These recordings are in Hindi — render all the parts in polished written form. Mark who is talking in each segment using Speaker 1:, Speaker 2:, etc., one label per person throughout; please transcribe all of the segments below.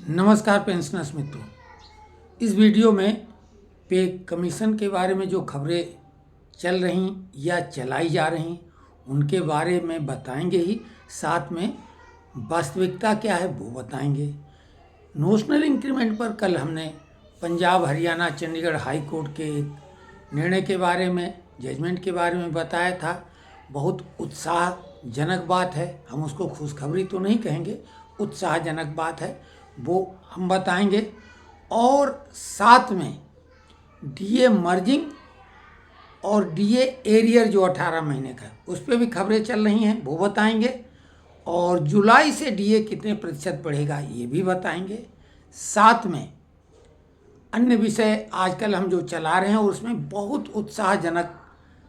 Speaker 1: नमस्कार पेंशनर्स मित्रों। इस वीडियो में पे कमीशन के बारे में जो खबरें चल रही या चलाई जा रही उनके बारे में बताएंगे ही, साथ में वास्तविकता क्या है वो बताएंगे। नोशनल इंक्रीमेंट पर कल हमने पंजाब, हरियाणा, चंडीगढ़ हाई कोर्ट के एक निर्णय के बारे में, जजमेंट के बारे में बताया था। बहुत उत्साहजनक बात है, हम उसको खुशखबरी तो नहीं कहेंगे, उत्साहजनक बात है, वो हम बताएंगे। और साथ में डीए मर्जिंग और डीए एरियर जो 18 महीने का उस पर भी खबरें चल रही हैं, वो बताएंगे। और जुलाई से डीए कितने प्रतिशत बढ़ेगा ये भी बताएंगे। साथ में अन्य विषय आजकल हम जो चला रहे हैं और उसमें बहुत उत्साहजनक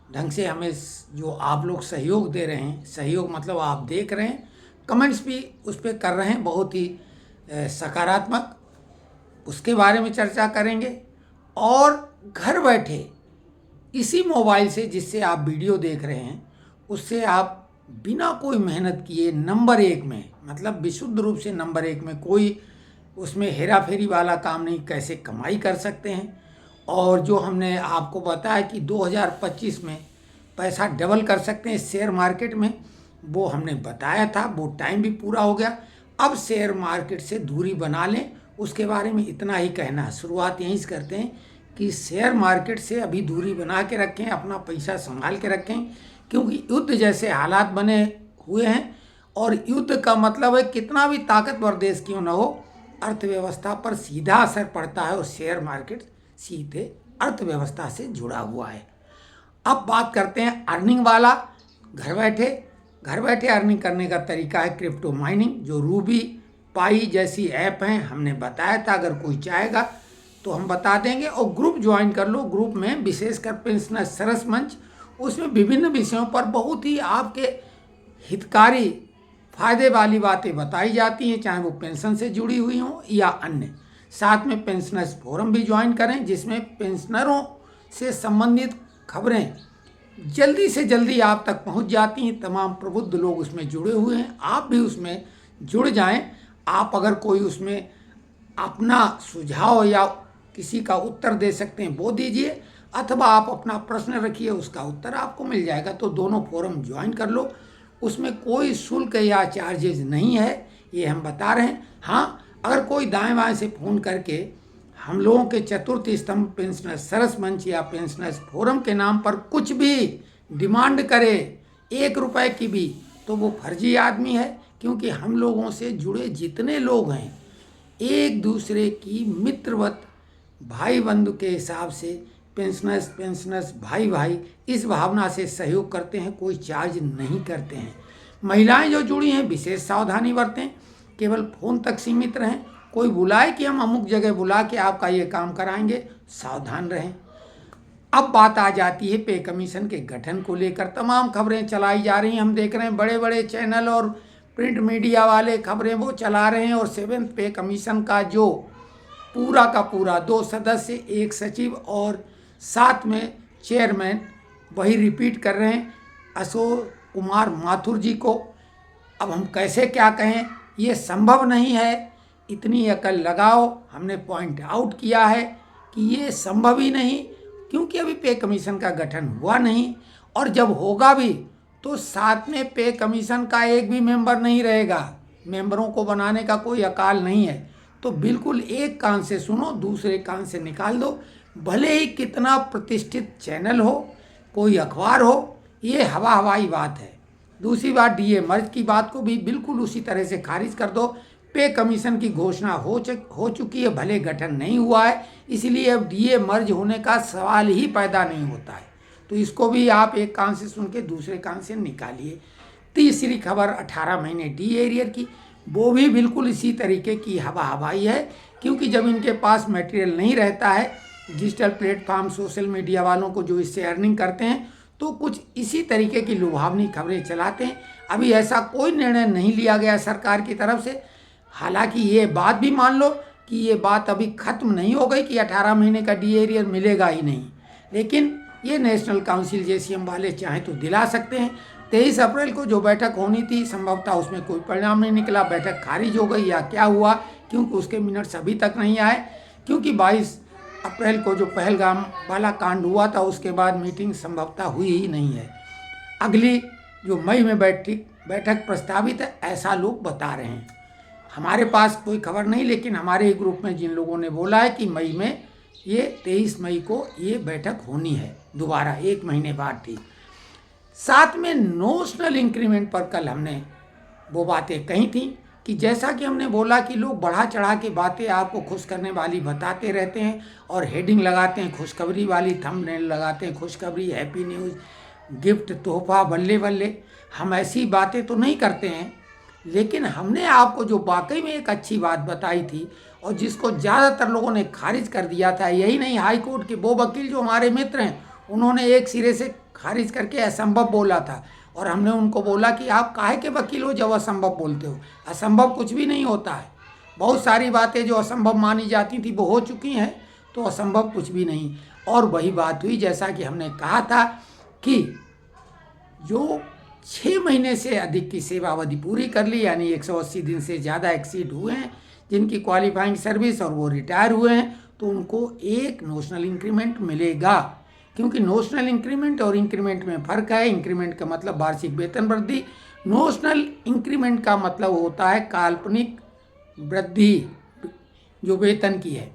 Speaker 1: ढंग से हमें जो आप लोग सहयोग दे रहे हैं, सहयोग मतलब आप देख रहे हैं, कमेंट्स भी उस पर कर रहे हैं, बहुत ही सकारात्मक, उसके बारे में चर्चा करेंगे। और घर बैठे इसी मोबाइल से जिससे आप वीडियो देख रहे हैं, उससे आप बिना कोई मेहनत किए नंबर 1 में, मतलब विशुद्ध रूप से नंबर 1 में, कोई उसमें हेरा फेरी वाला काम नहीं, कैसे कमाई कर सकते हैं। और जो हमने आपको बताया कि 2025 में पैसा डबल कर सकते हैं शेयर मार्केट में, वो हमने बताया था, वो टाइम भी पूरा हो गया। अब शेयर मार्केट से दूरी बना लें, उसके बारे में इतना ही कहना है। शुरुआत यहीं से करते हैं कि शेयर मार्केट से अभी दूरी बना के रखें, अपना पैसा संभाल के रखें, क्योंकि युद्ध जैसे हालात बने हुए हैं। और युद्ध का मतलब है कितना भी ताकतवर देश क्यों न हो, अर्थव्यवस्था पर सीधा असर पड़ता है, और शेयर मार्केट सीधे अर्थव्यवस्था से जुड़ा हुआ है। अब बात करते हैं अर्निंग वाला। घर बैठे अर्निंग करने का तरीका है क्रिप्टो माइनिंग, जो रूबी पाई जैसी ऐप हैं, हमने बताया था। अगर कोई चाहेगा तो हम बता देंगे। और ग्रुप ज्वाइन कर लो। ग्रुप में विशेषकर पेंशनर सरस मंच, उसमें विभिन्न विषयों पर बहुत ही आपके हितकारी फायदे वाली बातें बताई जाती हैं, चाहे वो पेंशन से जुड़ी हुई हों या अन्य। साथ में पेंशनर्स फोरम भी ज्वाइन करें, जिसमें पेंशनरों से संबंधित खबरें जल्दी से जल्दी आप तक पहुंच जाती हैं। तमाम प्रबुद्ध लोग उसमें जुड़े हुए हैं, आप भी उसमें जुड़ जाएं। आप अगर कोई उसमें अपना सुझाव या किसी का उत्तर दे सकते हैं वो दीजिए, अथवा आप अपना प्रश्न रखिए, उसका उत्तर आपको मिल जाएगा। तो दोनों फोरम ज्वाइन कर लो, उसमें कोई शुल्क या चार्जेज नहीं है, ये हम बता रहे हैं। हाँ, अगर कोई दाएं बाएं से फ़ोन करके हम लोगों के चतुर्थ स्तंभ पेंशनर सरस मंच या पेंशनर्स फोरम के नाम पर कुछ भी डिमांड करे, 1 रुपए की भी, तो वो फर्जी आदमी है। क्योंकि हम लोगों से जुड़े जितने लोग हैं, एक दूसरे की मित्रवत भाई बंधु के हिसाब से पेंशनर्स भाई इस भावना से सहयोग करते हैं, कोई चार्ज नहीं करते हैं। महिलाएं जो जुड़ी हैं विशेष सावधानी बरतें, केवल फ़ोन तक सीमित रहें। कोई बुलाए कि हम अमुक जगह बुला के आपका ये काम कराएंगे, सावधान रहें। अब बात आ जाती है पे कमीशन के गठन को लेकर। तमाम खबरें चलाई जा रही हैं, हम देख रहे हैं बड़े बड़े चैनल और प्रिंट मीडिया वाले खबरें वो चला रहे हैं। और 7th पे कमीशन का जो पूरा का पूरा 2 सदस्य, 1 सचिव और साथ में चेयरमैन, वही रिपीट कर रहे हैं अशोक कुमार माथुर जी को। अब हम कैसे क्या कहें, ये संभव नहीं है। इतनी अकल लगाओ, हमने पॉइंट आउट किया है कि ये संभव ही नहीं, क्योंकि अभी पे कमीशन का गठन हुआ नहीं। और जब होगा भी तो साथ में पे कमीशन का एक भी मेंबर नहीं रहेगा, मेंबरों को बनाने का कोई अकाल नहीं है। तो बिल्कुल एक कान से सुनो, दूसरे कान से निकाल दो। भले ही कितना प्रतिष्ठित चैनल हो, कोई अखबार हो, ये हवाई बात है। दूसरी बात, डीए मर्ज की बात को भी बिल्कुल उसी तरह से खारिज कर दो। पे कमीशन की घोषणा हो चुकी है, भले गठन नहीं हुआ है, इसलिए अब डीए मर्ज होने का सवाल ही पैदा नहीं होता है। तो इसको भी आप एक कान से सुन के दूसरे कान से निकालिए। तीसरी खबर 18 महीने डी एरियर की, वो भी बिल्कुल इसी तरीके की हवाई है। क्योंकि जब इनके पास मटेरियल नहीं रहता है, डिजिटल प्लेटफॉर्म, सोशल मीडिया वालों को जो इससे अर्निंग करते हैं, तो कुछ इसी तरीके की लुभावनी खबरें चलाते हैं। अभी ऐसा कोई निर्णय नहीं लिया गया सरकार की तरफ से। हालांकि ये बात भी मान लो कि ये बात अभी ख़त्म नहीं हो गई कि 18 महीने का डी एरियर मिलेगा ही नहीं, लेकिन ये नेशनल काउंसिल जेसीएम वाले चाहें तो दिला सकते हैं। 23 अप्रैल को जो बैठक होनी थी, संभवतः उसमें कोई परिणाम नहीं निकला, बैठक खारिज हो गई या क्या हुआ क्योंकि उसके मिनट्स अभी तक नहीं आए, क्योंकि 22 अप्रैल को जो पहलगाम वाला कांड हुआ था उसके बाद मीटिंग संभवतः हुई ही नहीं है। अगली जो मई में बैठक प्रस्तावित है, ऐसा लोग बता रहे हैं। हमारे पास कोई खबर नहीं, लेकिन हमारे ग्रुप में जिन लोगों ने बोला है कि मई में ये 23 मई को ये बैठक होनी है, दोबारा 1 महीने बाद थी। साथ में नोशनल इंक्रीमेंट पर कल हमने वो बातें कही थी कि जैसा कि हमने बोला कि लोग बढ़ा चढ़ा के बातें आपको खुश करने वाली बताते रहते हैं और हेडिंग लगाते हैं खुशखबरी वाली, थंबनेल लगाते हैं खुशखबरी, हैप्पी न्यूज़, गिफ्ट, तोहफा, बल्ले बल्ले। हम ऐसी बातें तो नहीं करते हैं, लेकिन हमने आपको जो वाकई में एक अच्छी बात बताई थी और जिसको ज़्यादातर लोगों ने खारिज कर दिया था, यही नहीं, हाई कोर्ट के वो वकील जो हमारे मित्र हैं उन्होंने एक सिरे से खारिज करके असंभव बोला था, और हमने उनको बोला कि आप काहे के वकील हो जब असंभव बोलते हो। असंभव कुछ भी नहीं होता है, बहुत सारी बातें जो असंभव मानी जाती थी वो हो चुकी हैं, तो असंभव कुछ भी नहीं। और वही बात हुई जैसा कि हमने कहा था कि जो 6 महीने से अधिक की सेवा अवधि पूरी कर ली, यानी 180 दिन से ज़्यादा एक्सीड हुए हैं जिनकी क्वालिफाइंग सर्विस और वो रिटायर हुए हैं, तो उनको एक नोशनल इंक्रीमेंट मिलेगा। क्योंकि नोशनल इंक्रीमेंट और इंक्रीमेंट में फ़र्क है। इंक्रीमेंट का मतलब वार्षिक वेतन वृद्धि, नोशनल इंक्रीमेंट का मतलब होता है काल्पनिक वृद्धि जो वेतन की है।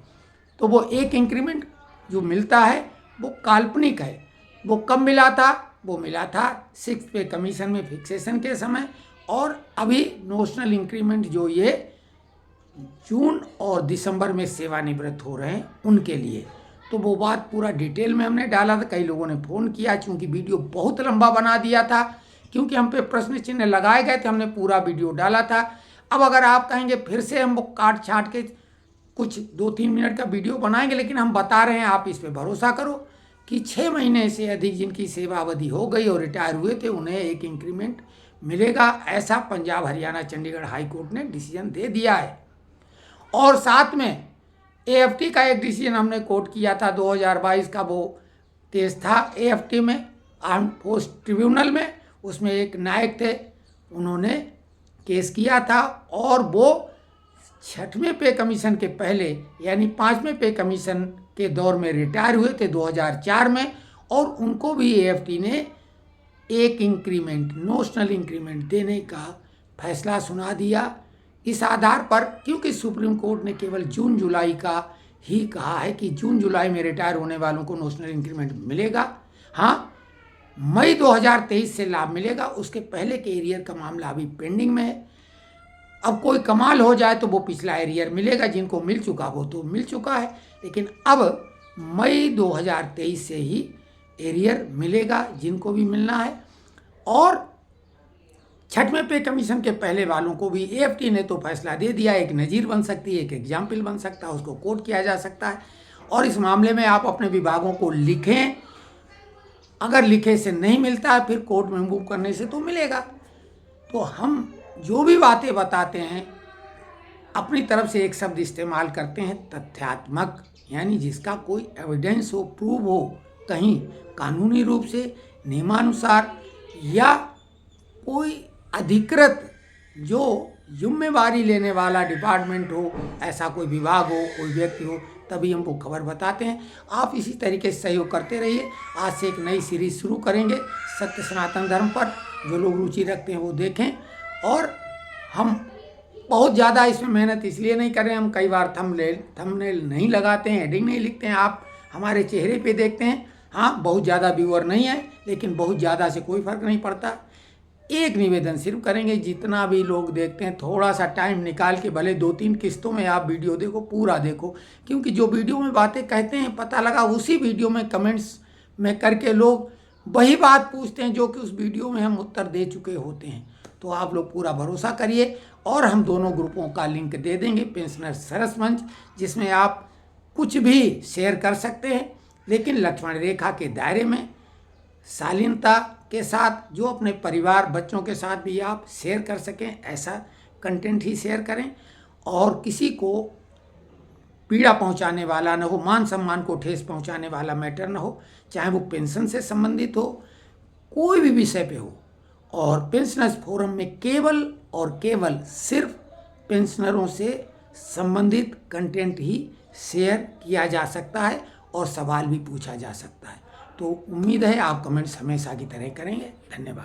Speaker 1: तो वो एक इंक्रीमेंट जो मिलता है वो काल्पनिक है। वो कब मिला था? वो मिला था 6th पे कमीशन में फिक्सेशन के समय, और अभी नोशनल इंक्रीमेंट जो ये जून और दिसंबर में सेवानिवृत्त हो रहे हैं उनके लिए। तो वो बात पूरा डिटेल में हमने डाला था। कई लोगों ने फ़ोन किया, चूँकि वीडियो बहुत लंबा बना दिया था, क्योंकि हम पे प्रश्न चिन्ह लगाए गए थे, हमने पूरा वीडियो डाला था। अब अगर आप कहेंगे फिर से हम वो काट छाट के कुछ 2-3 मिनट का वीडियो बनाएंगे, लेकिन हम बता रहे हैं, आप इस पर भरोसा करो कि 6 महीने से अधिक जिनकी सेवा अवधि हो गई और रिटायर हुए थे उन्हें एक इंक्रीमेंट मिलेगा। ऐसा पंजाब, हरियाणा, चंडीगढ़ हाई कोर्ट ने डिसीजन दे दिया है। और साथ में AFT का एक डिसीजन हमने कोर्ट किया था 2022 का, वो केस था AFT में, आर्म फोर्स ट्रिब्यूनल में। उसमें एक नायक थे, उन्होंने केस किया था, और वो 6वें पे कमीशन के पहले यानी 5वें पे कमीशन के दौर में रिटायर हुए थे 2004 में, और उनको भी AFT ने एक इंक्रीमेंट, नोशनल इंक्रीमेंट देने का फैसला सुना दिया। इस आधार पर, क्योंकि सुप्रीम कोर्ट ने केवल जून जुलाई का ही कहा है कि जून जुलाई में रिटायर होने वालों को नोशनल इंक्रीमेंट मिलेगा, हाँ मई 2023 से लाभ मिलेगा। उसके पहले के एरियर का मामला अभी पेंडिंग में है। अब कोई कमाल हो जाए तो वो पिछला एरियर मिलेगा, जिनको मिल चुका वो तो मिल चुका है, लेकिन अब मई 2023 से ही एरियर मिलेगा जिनको भी मिलना है। और 6वें पे कमीशन के पहले वालों को भी AFT ने तो फैसला दे दिया, एक नज़ीर बन सकती है, एक एग्जाम्पल बन सकता है, उसको कोट किया जा सकता है। और इस मामले में आप अपने विभागों को लिखें, अगर लिखे से नहीं मिलता है फिर कोर्ट में मूव करने से तो मिलेगा। तो हम जो भी बातें बताते हैं अपनी तरफ से एक शब्द इस्तेमाल करते हैं, तथ्यात्मक, यानी जिसका कोई एविडेंस हो, प्रूव हो, कहीं कानूनी रूप से, नियमानुसार, या कोई अधिकृत जो जिम्मेवारी लेने वाला डिपार्टमेंट हो, ऐसा कोई विभाग हो, कोई व्यक्ति हो, तभी हमको खबर बताते हैं। आप इसी तरीके से सहयोग करते रहिए। आज से एक नई सीरीज शुरू करेंगे सत्य सनातन धर्म पर, जो लोग रुचि रखते हैं वो देखें। और हम बहुत ज़्यादा इसमें मेहनत इसलिए नहीं कर रहे हैं, हम कई बार थंबनेल नहीं लगाते हैं, हेडिंग नहीं लिखते हैं, आप हमारे चेहरे पे देखते हैं। हाँ, बहुत ज़्यादा व्यूअर नहीं है, लेकिन बहुत ज़्यादा से कोई फ़र्क नहीं पड़ता। एक निवेदन सिर्फ करेंगे, जितना भी लोग देखते हैं थोड़ा सा टाइम निकाल के, भले 2-3 किस्तों में आप वीडियो देखो, पूरा देखो, क्योंकि जो वीडियो में बातें कहते हैं पता लगा उसी वीडियो में कमेंट्स में करके लोग वही बात पूछते हैं जो कि उस वीडियो में हम उत्तर दे चुके होते हैं। तो आप लोग पूरा भरोसा करिए, और हम दोनों ग्रुपों का लिंक दे देंगे, पेंशनर सरस मंच, जिसमें आप कुछ भी शेयर कर सकते हैं, लेकिन लक्ष्मण रेखा के दायरे में, शालीनता के साथ, जो अपने परिवार बच्चों के साथ भी आप शेयर कर सकें, ऐसा कंटेंट ही शेयर करें, और किसी को पीड़ा पहुंचाने वाला न हो, मान सम्मान को ठेस पहुंचाने वाला मैटर न हो, चाहे वो पेंशन से संबंधित हो, कोई भी विषय पे हो। और पेंशनर्स फोरम में केवल और केवल सिर्फ पेंशनरों से संबंधित कंटेंट ही शेयर किया जा सकता है और सवाल भी पूछा जा सकता है। तो उम्मीद है आप कमेंट्स हमेशा की तरह करेंगे। धन्यवाद।